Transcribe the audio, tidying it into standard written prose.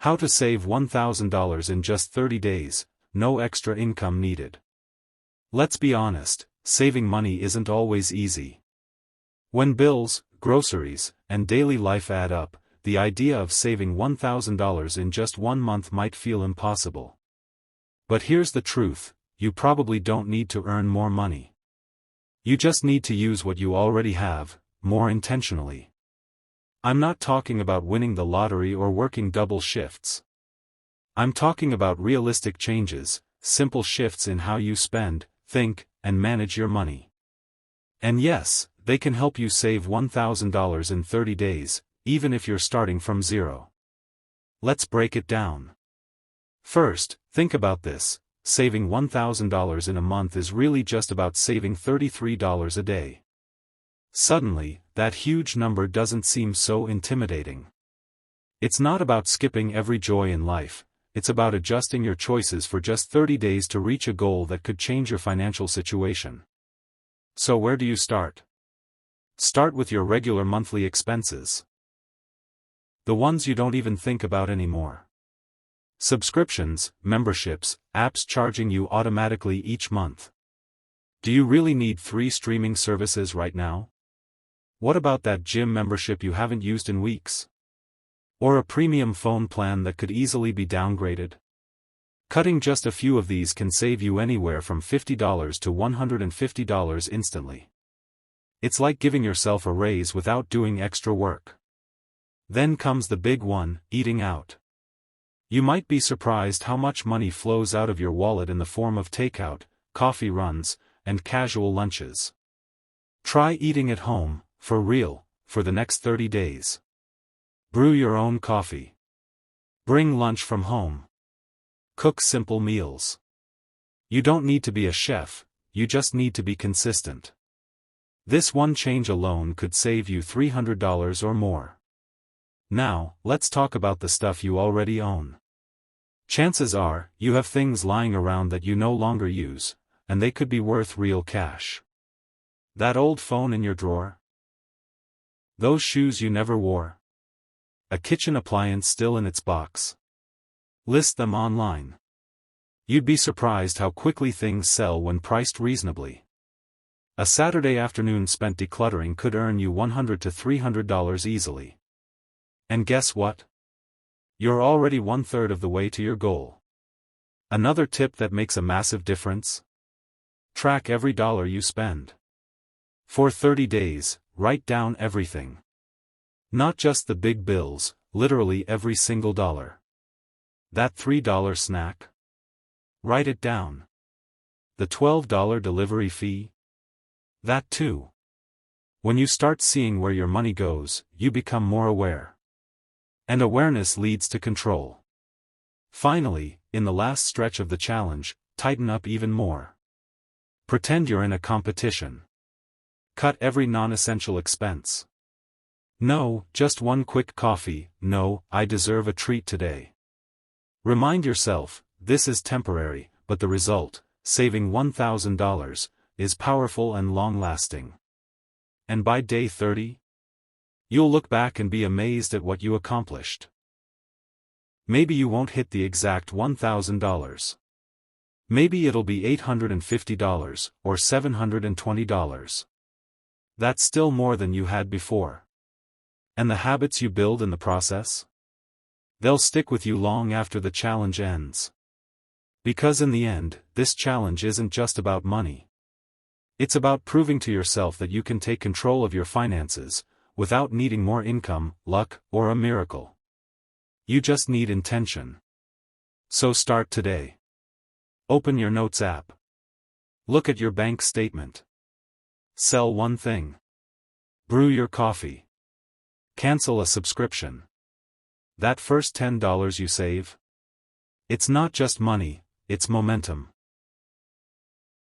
How to save $1,000 in just 30 days, no extra income needed. Let's be honest, saving money isn't always easy. When bills, groceries, and daily life add up, the idea of saving $1,000 in just 1 month might feel impossible. But here's the truth, you probably don't need to earn more money. You just need to use what you already have, more intentionally. I'm not talking about winning the lottery or working double shifts. I'm talking about realistic changes, simple shifts in how you spend, think, and manage your money. And yes, they can help you save $1,000 in 30 days, even if you're starting from zero. Let's break it down. First, think about this, saving $1,000 in a month is really just about saving $33 a day. Suddenly, that huge number doesn't seem so intimidating. It's not about skipping every joy in life, it's about adjusting your choices for just 30 days to reach a goal that could change your financial situation. So where do you start? Start with your regular monthly expenses. The ones you don't even think about anymore. Subscriptions, memberships, apps charging you automatically each month. Do you really need 3 streaming services right now? What about that gym membership you haven't used in weeks? Or a premium phone plan that could easily be downgraded? Cutting just a few of these can save you anywhere from $50 to $150 instantly. It's like giving yourself a raise without doing extra work. Then comes the big one, eating out. You might be surprised how much money flows out of your wallet in the form of takeout, coffee runs, and casual lunches. Try eating at home, for real, for the next 30 days. Brew your own coffee. Bring lunch from home. Cook simple meals. You don't need to be a chef, you just need to be consistent. This one change alone could save you $300 or more. Now, let's talk about the stuff you already own. Chances are, you have things lying around that you no longer use, and they could be worth real cash. That old phone in your drawer? Those shoes you never wore? A kitchen appliance still in its box? List them online. You'd be surprised how quickly things sell when priced reasonably. A Saturday afternoon spent decluttering could earn you $100 to $300 easily. And guess what? You're already 1/3 of the way to your goal. Another tip that makes a massive difference? Track every dollar you spend. For 30 days, write down everything. Not just the big bills, literally every single dollar. That $3 snack? Write it down. The $12 delivery fee? That too. When you start seeing where your money goes, you become more aware. And awareness leads to control. Finally, in the last stretch of the challenge, tighten up even more. Pretend you're in a competition. Cut every non-essential expense. No, just one quick coffee, no, I deserve a treat today. Remind yourself, this is temporary, but the result, saving $1,000, is powerful and long-lasting. And by day 30, you'll look back and be amazed at what you accomplished. Maybe you won't hit the exact $1,000. Maybe it'll be $850 or $720. That's still more than you had before. And the habits you build in the process? They'll stick with you long after the challenge ends. Because in the end, this challenge isn't just about money. It's about proving to yourself that you can take control of your finances, without needing more income, luck, or a miracle. You just need intention. So start today. Open your Notes app. Look at your bank statement. Sell one thing. Brew your coffee. Cancel a subscription. That first $10 you save? It's not just money, it's momentum.